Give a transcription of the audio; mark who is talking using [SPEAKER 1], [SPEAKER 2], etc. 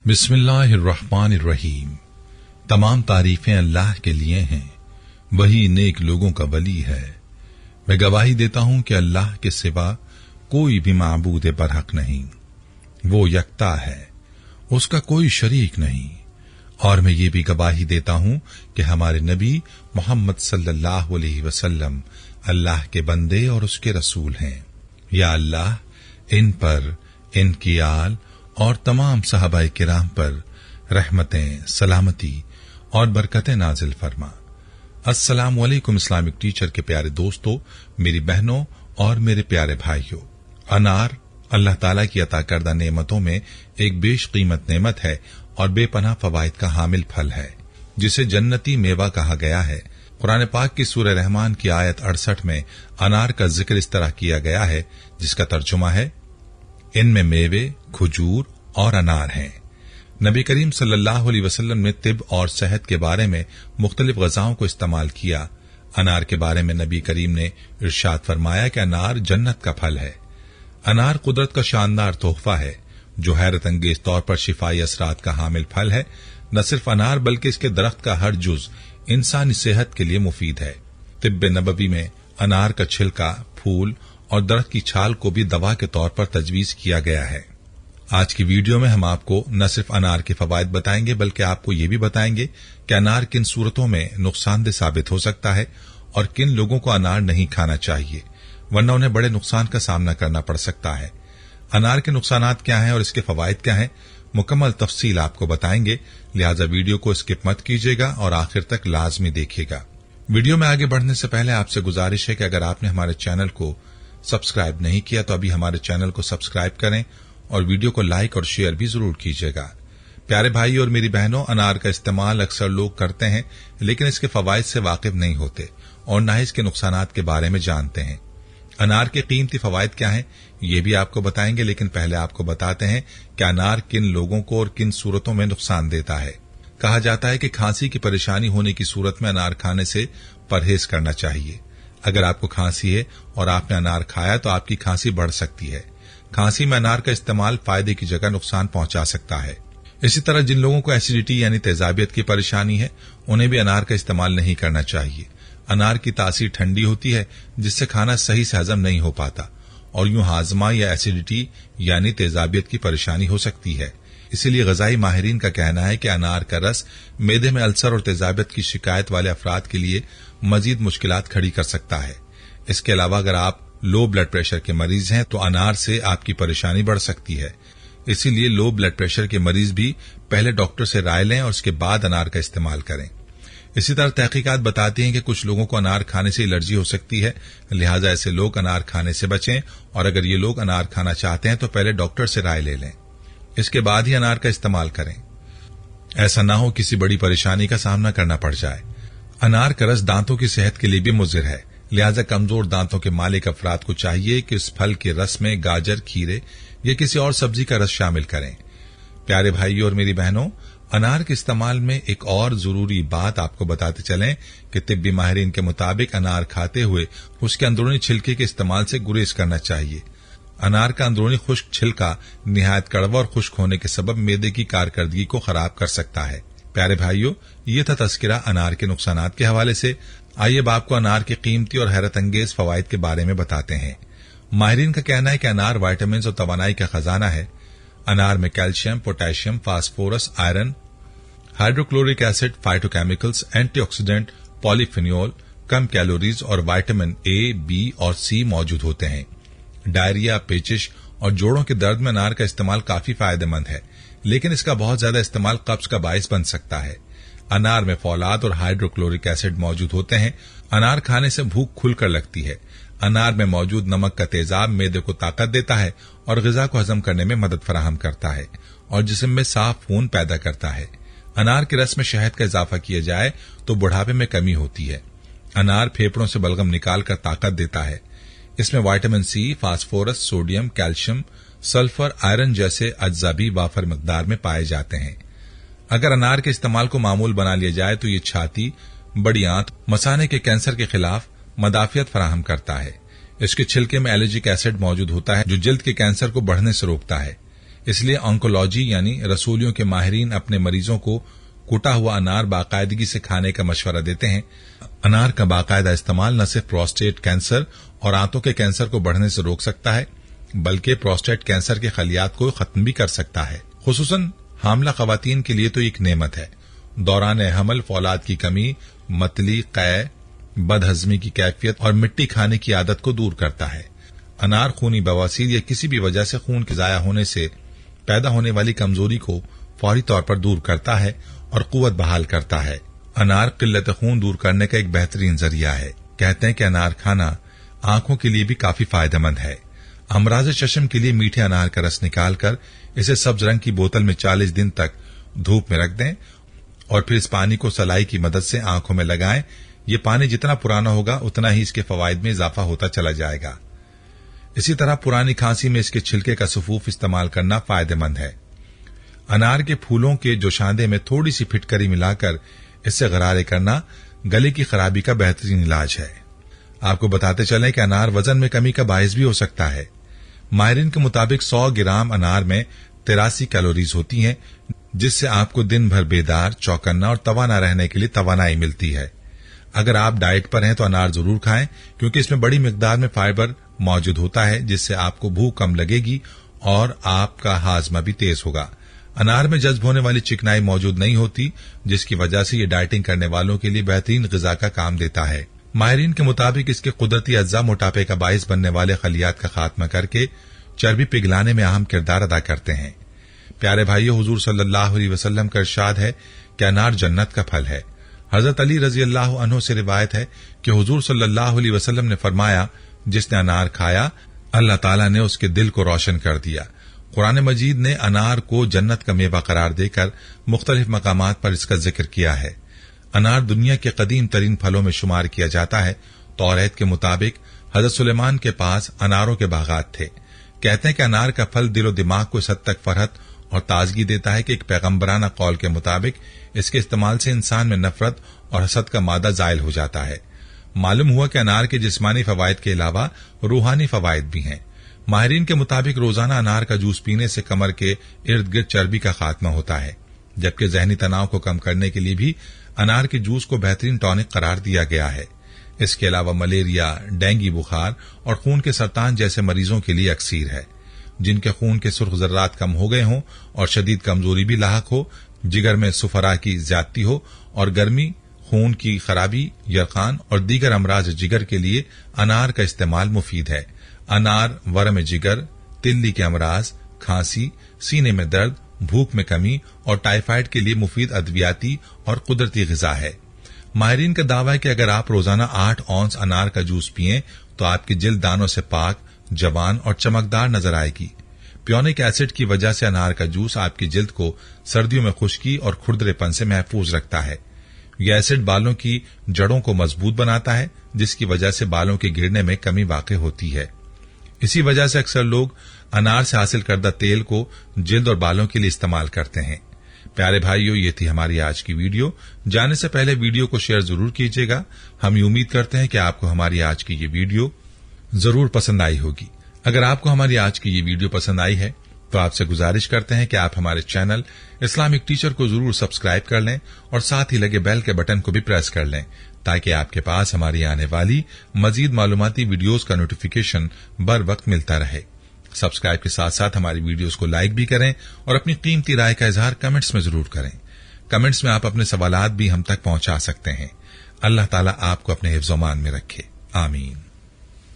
[SPEAKER 1] बिस्मिल्लाहिर्रहमानिर्रहीम। तमाम तारीफें अल्लाह के लिए हैं, वही नेक लोगों का वली है। मैं गवाही देता हूं कि अल्लाह के सिवा कोई भी माबूद बरहक नहीं, वो यकता है, उसका कोई शरीक नहीं। और मैं ये भी गवाही देता हूं कि हमारे नबी मोहम्मद सल्लल्लाहु अलैहि वसल्लम अल्लाह के बंदे और उसके रसूल हैं। या अल्लाह इन पर, इनकी आल और तमाम सहाबाए किराम पर रहमतें, सलामती और बरकतें नाजिल फरमा। अस्सलाम वालेकुम इस्लामिक टीचर के प्यारे दोस्तों, मेरी बहनों और मेरे प्यारे भाइयों। अनार अल्लाह ताला की अता करदा नेमतों में एक बेश कीमत नेमत है और बेपनाह फवाइद का हामिल फल है, जिसे जन्नती मेवा कहा गया है। कुरान पाक की सूरह रहमान की आयत 68 में अनार का जिक्र इस तरह किया गया है, जिसका तर्जुमा है, इनमें मेवे, खजूर और अनार हैं। नबी करीम सल्लल्लाहु अलैहि वसल्लम ने तिब और सेहत के बारे में मुख्तलिफ ग़िज़ाओं को इस्तेमाल किया। अनार के बारे में नबी करीम ने इरशाद फरमाया कि अनार जन्नत का फल है। अनार कुदरत का शानदार तोहफा है, जो हैरत अंगेज तौर पर शिफाई असरात का हामिल फल है। न सिर्फ अनार बल्कि इसके दरख्त का हर जुज इंसानी सेहत के लिए मुफीद है। तिब्बे नबवी में अनार का छिलका, फूल और दरख्त की छाल को भी दवा के तौर पर तजवीज किया गया है। आज की वीडियो में हम आपको न सिर्फ अनार के फवायद बताएंगे, बल्कि आपको ये भी बताएंगे कि अनार किन सूरतों में नुकसानदेह साबित हो सकता है और किन लोगों को अनार नहीं खाना चाहिए, वरना उन्हें बड़े नुकसान का सामना करना पड़ सकता है। अनार के नुकसानात क्या हैं और इसके फवायद क्या हैं, मुकम्मल तफसील आपको बताएंगे। लिहाजा वीडियो को स्किप मत कीजिएगा और आखिर तक लाजमी देखिएगा। वीडियो में आगे बढ़ने से पहले आपसे गुजारिश है कि अगर आपने हमारे चैनल को सब्सक्राइब नहीं किया तो अभी हमारे चैनल को सब्सक्राइब करें और वीडियो को लाइक और शेयर भी जरूर कीजिएगा। प्यारे भाई और मेरी बहनों, अनार का इस्तेमाल अक्सर लोग करते हैं, लेकिन इसके फवायद से वाकिफ नहीं होते और न ही इसके नुकसानात के बारे में जानते हैं। अनार के कीमती फवायद क्या हैं, ये भी आपको बताएंगे, लेकिन पहले आपको बताते हैं कि अनार किन लोगों को और किन सूरतों में नुकसान देता है। कहा जाता है कि खांसी की परेशानी होने की सूरत में अनार खाने से परहेज करना चाहिए। अगर आपको खांसी है और आपने अनार खाया तो आपकी खांसी बढ़ सकती है। खांसी में अनार का इस्तेमाल फायदे की जगह नुकसान पहुंचा सकता है। इसी तरह जिन लोगों को एसिडिटी यानी तेजाबियत की परेशानी है, उन्हें भी अनार का इस्तेमाल नहीं करना चाहिए। अनार की तासीर ठंडी होती है, जिससे खाना सही से हजम नहीं हो पाता और यूं हाजमा या एसिडिटी यानी तेजाबियत की परेशानी हो सकती है। इसीलिए ग़िज़ाई माहिरीन का कहना है कि अनार का रस मेदे में अल्सर और तेजाबियत की शिकायत वाले अफराद के लिए मजीद मुश्किलात खड़ी कर सकता है। इसके अलावा अगर आप लो ब्लड प्रेशर के मरीज हैं तो अनार से आपकी परेशानी बढ़ सकती है। इसीलिए लो ब्लड प्रेशर के मरीज भी पहले डॉक्टर से राय लें और उसके बाद अनार का इस्तेमाल करें। इसी तरह तहकीकात बताती हैं कि कुछ लोगों को अनार खाने से एलर्जी हो सकती है, लिहाजा ऐसे लोग अनार खाने से बचें और अगर ये लोग अनार खाना चाहते हैं तो पहले डॉक्टर से राय ले लें, इसके बाद ही अनार का इस्तेमाल करें। ऐसा ना हो किसी बड़ी परेशानी का सामना करना पड़ जाए। अनार का रस दांतों की सेहत के लिए भी मुज़िर है, लिहाजा कमजोर दांतों के मालिक अफराद को चाहिए कि इस फल के रस में गाजर, खीरे या किसी और सब्जी का रस शामिल करें। प्यारे भाइयों और मेरी बहनों, अनार के इस्तेमाल में एक और जरूरी बात आपको बताते चलें कि तिब्बी माहिरीन के मुताबिक अनार खाते हुए उसके अंदरूनी छिलके के इस्तेमाल से गुरेज करना चाहिए। अनार का अंदरूनी खुश्क छिलका निहायत कड़वा और खुश्क होने के सबब मेदे की कारकर्दगी को खराब कर सकता है। प्यारे भाइयों, ये था तज़किरा अनार के नुकसानात के हवाले से। आइए अब आपको अनार के कीमती और हैरत अंगेज फवायद के बारे में बताते हैं। माहिरीन का कहना है कि अनार विटामिन और तवानाई का खजाना है। अनार में calcium, potassium, phosphorus, iron, hydrochloric acid, phytochemicals, antioxidant, polyphenol, कम कैलोरीज और विटामिन ए, बी और सी मौजूद होते हैं। डायरिया, पेचिश और जोड़ों के दर्द में अनार का इस्तेमाल काफी फायदेमंद है, लेकिन इसका बहुत ज्यादा इस्तेमाल कब्ज का बायस बन सकता है। अनार में फौलाद और हाइड्रोक्लोरिक एसिड मौजूद होते हैं। अनार खाने से भूख खुलकर लगती है। अनार में मौजूद नमक का तेजाब मेदे को ताकत देता है और ग़िज़ा को हजम करने में मदद फराहम करता है और जिस्म में साफ खून पैदा करता है। अनार के रस में शहद का इजाफा किया जाए तो बुढ़ापे में कमी होती है। अनार फेफड़ों से बलगम निकालकर ताकत देता है। इसमें vitamin C, phosphorus, sodium, calcium, sulphur, iron जैसे अज्जा भी वाफर मिकदार में पाए जाते हैं। अगर अनार के इस्तेमाल को मामूल बना लिया जाए तो ये छाती, बड़ी आंत, मसाने के कैंसर के खिलाफ मदाफियत फराहम करता है। इसके छिलके में एलर्जिक एसिड मौजूद होता है जो जल्द के कैंसर को बढ़ने से रोकता है। इसलिए ऑन्कोलॉजी यानी रसोलियों के माहिरीन अपने मरीजों को कुटा हुआ अनार बाकायदगी से खाने का मशवरा देते हैं। अनार का बाकायदा इस्तेमाल न सिर्फ प्रोस्टेट कैंसर और आंतों के कैंसर को बढ़ने से रोक सकता है, बल्कि प्रोस्टेट कैंसर के खलियात को खत्म भी कर सकता है। खुसूसन हामला खवातीन के लिए तो एक नेमत है। दौरान हमल फौलाद की कमी, मतली, कै, बदहजमी की कैफियत और मिट्टी खाने की आदत को दूर करता है। अनार खूनी बवासीर या किसी भी वजह से खून के जाया होने से पैदा होने वाली कमजोरी को फौरी तौर पर दूर करता है और कुव्वत बहाल करता है। अनार किल्लत खून दूर करने का एक बेहतरीन जरिया है। कहते हैं कि अनार खाना आंखों के लिए भी काफी फायदेमंद है। अमराज चश्म के लिए मीठे अनार का रस निकालकर इसे सब्ज रंग की बोतल में 40 दिन तक धूप में रख दें और फिर इस पानी को सलाई की मदद से आंखों में लगाएं। ये पानी जितना पुराना होगा उतना ही इसके फवायद में इजाफा होता चला जाएगा। इसी तरह पुरानी खांसी में इसके छिलके का सफूफ इस्तेमाल करना फायदेमंद है। अनार के फूलों के जोशांदे में थोड़ी सी फिटकरी मिलाकर इससे गरारे करना गले की खराबी का बेहतरीन इलाज है। आपको बताते चलें कि अनार वजन में कमी का बायस भी हो सकता है। माहिरीन के मुताबिक 100 ग्राम अनार में 83 कैलोरीज होती हैं, जिससे आपको दिन भर बेदार, चौकन्ना और तवाना रहने के लिए तवानाई मिलती है। अगर आप डाइट पर हैं तो अनार जरूर खाएं, क्योंकि इसमें बड़ी मिकदार में फाइबर मौजूद होता है, जिससे आपको भूख कम लगेगी और आपका हाजमा भी तेज होगा। अनार में जज्ब होने वाली चिकनाई मौजूद नहीं होती, जिसकी वजह से ये डाइटिंग करने वालों के लिए बेहतरीन ग़िज़ा का काम देता है। माहिरीन के मुताबिक इसके कुदरती अज्जा मोटापे का बाइस बनने वाले खलियात का खात्मा करके चर्बी पिघलाने में अहम किरदार अदा करते हैं। प्यारे भाइयों, हुजूर सल्लल्लाहु अलैहि वसल्लम का इरशाद है कि अनार जन्नत का फल है। हजरत अली रजी अल्लाह अन्हु से रिवायत है कि हुजूर सल्लल्लाहु अलैहि वसल्लम ने फरमाया, जिसने अनार खाया अल्लाह ताला ने उसके दिल को रोशन कर दिया। कुरान मजीद ने अनार को जन्नत का मेवा करार देकर मुख्तलिफ मकामात पर इसका जिक्र किया है। अनार दुनिया के कदीम तरीन फलों में शुमार किया जाता है। तौरात के मुताबिक हजरत सुलेमान के पास अनारों के बागात थे। कहते हैं कि अनार का फल दिलो दिमाग को इस हद तक फरहत और ताजगी देता है कि एक पैगम्बराना कौल के मुताबिक इसके इस्तेमाल से इंसान में नफरत और हसद का मादा जायल हो जाता है। मालूम हुआ कि अनार के जिस्मानी फवायद के अलावा रूहानी फवायद भी हैं। माहिरीन के मुताबिक रोजाना अनार का जूस पीने से कमर के इर्द गिर्द चर्बी का खात्मा होता है, जबकि जहनी तनाव को कम करने के लिए भी अनार के जूस को बेहतरीन टॉनिक करार दिया गया है। इसके अलावा मलेरिया, डेंगू बुखार और खून के सरतान जैसे मरीजों के लिए अक्सीर है। जिनके खून के सुर्ख जर्रात कम हो गए हों और शदीद कमजोरी भी लाहक हो, जिगर में सुफरा की ज्यादती हो और गर्मी, खून की खराबी, यरकान और दीगर अमराज जिगर के लिए अनार का इस्तेमाल मुफीद है। अनार वरम जिगर, तिल्ली के अमराज, खांसी, सीने में दर्द, भूख में कमी और टाइफाइड के लिए मुफीद अद्वियाती और कुदरती ग़िज़ा है। माहिरीन का दावा है कि अगर आप रोजाना 8 औंस अनार का जूस पिएं तो आपकी जिल्द दानों से पाक, जवान और चमकदार नजर आएगी। प्योनिक एसिड की वजह से अनार का जूस आपकी जिल्द को सर्दियों में खुश्की और खुरदरेपन से महफूज रखता है। यह एसिड बालों की जड़ों को मजबूत बनाता है, जिसकी वजह से बालों के गिरने में कमी वाक़ई होती है। इसी वजह से अक्सर लोग अनार से हासिल करदा तेल को जिल्द और बालों के लिए इस्तेमाल करते हैं। प्यारे भाइयों, ये थी हमारी आज की वीडियो। जाने से पहले वीडियो को शेयर जरूर कीजिएगा। हम ये उम्मीद करते हैं कि आपको हमारी आज की ये वीडियो जरूर पसंद आई होगी। अगर आपको हमारी आज की ये वीडियो पसंद आई है तो आपसे गुजारिश करते हैं कि आप हमारे चैनल इस्लामिक टीचर को जरूर सब्सक्राइब कर लें और साथ ही लगे बेल के बटन को भी प्रेस कर लें, ताकि आपके पास हमारी आने वाली मजीद मालूमाती वीडियोस का नोटिफिकेशन बर वक्त मिलता रहे। सब्सक्राइब के साथ साथ हमारी वीडियोस को लाइक भी करें और अपनी कीमती राय का इजहार कमेंट्स में जरूर करें। कमेंट्स में आप अपने सवालात भी हम तक पहुंचा सकते हैं। अल्लाह ताला आपको अपने हिफ्ज़-ओ-मान में रखे। आमीन।